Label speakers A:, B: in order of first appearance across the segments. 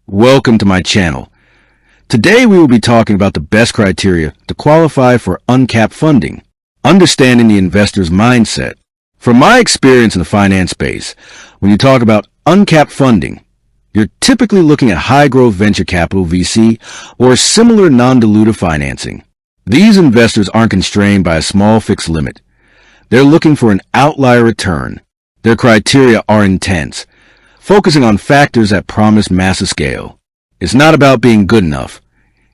A: Welcome to my channel. Today we will be talking about the best criteria to qualify for uncapped funding, understanding the investor's mindset. From my experience in the finance space, when you talk about uncapped funding, you're typically looking at high-growth venture capital (VC) or similar non-dilutive financing. These investors aren't constrained by a small fixed limit. They're looking for an outlier return. Their criteria are intense, focusing on factors that promise massive scale. It's not about being good enough.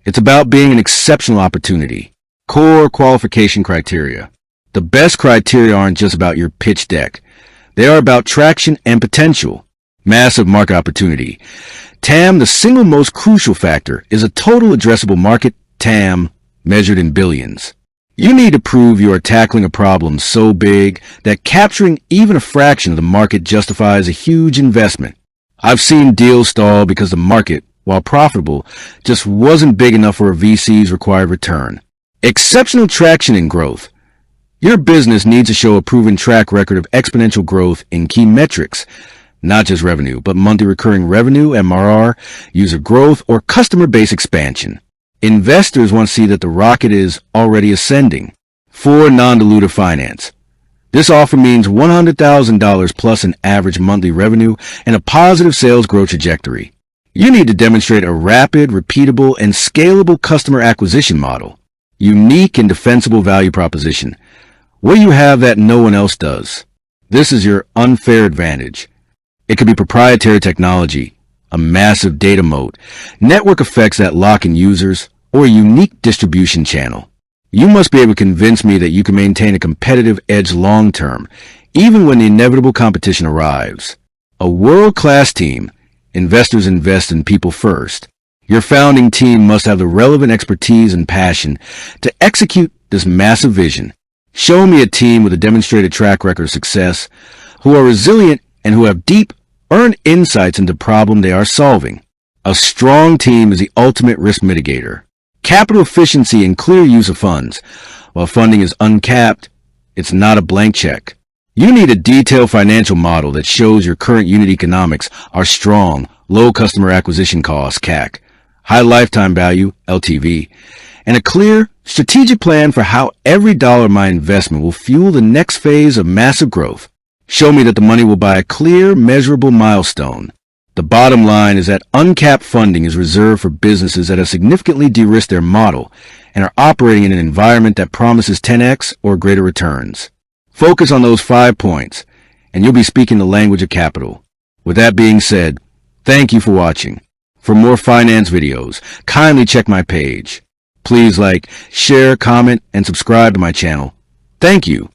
A: It's about being an exceptional opportunity. Core qualification criteria. The best criteria aren't just about your pitch deck. They are about traction and potential. Massive market opportunity. TAM, the single most crucial factor, is a total addressable market, TAM, measured in billions. You need to prove you are tackling a problem so big that capturing even a fraction of the market justifies a huge investment. I've seen deals stall because the market, while profitable, just wasn't big enough for a VC's required return. Exceptional traction and growth. Your business needs to show a proven track record of exponential growth in key metrics, not just revenue, but monthly recurring revenue, MRR, user growth, or customer base expansion. Investors want to see that the rocket is already ascending. 4. Non-dilutive finance. This offer means $100,000 plus in average monthly revenue and a positive sales growth trajectory. You need to demonstrate a rapid, repeatable, and scalable customer acquisition model. Unique and defensible value proposition. What do you have that no one else does? This is your unfair advantage. It could be proprietary technology, a massive data moat, network effects that lock in users, or a unique distribution channel. You must be able to convince me that you can maintain a competitive edge long-term, even when the inevitable competition arrives. A world-class team. Investors invest in people first. Your founding team must have the relevant expertise and passion to execute this massive vision. Show me a team with a demonstrated track record of success, who are resilient and who have deep, earned insights into the problem they are solving. A strong team is the ultimate risk mitigator. Capital efficiency and clear use of funds. While funding is uncapped, it's not a blank check. You need a detailed financial model that shows your current unit economics are strong, low customer acquisition costs, CAC, high lifetime value, LTV, and a clear, strategic plan for how every dollar of my investment will fuel the next phase of massive growth. Show me that the money will buy a clear, measurable milestone. The bottom line is that uncapped funding is reserved for businesses that have significantly de-risked their model and are operating in an environment that promises 10x or greater returns. Focus on those 5 points, and you'll be speaking the language of capital. With that being said, thank you for watching. For more finance videos, kindly check my page. Please like, share, comment, and subscribe to my channel. Thank you.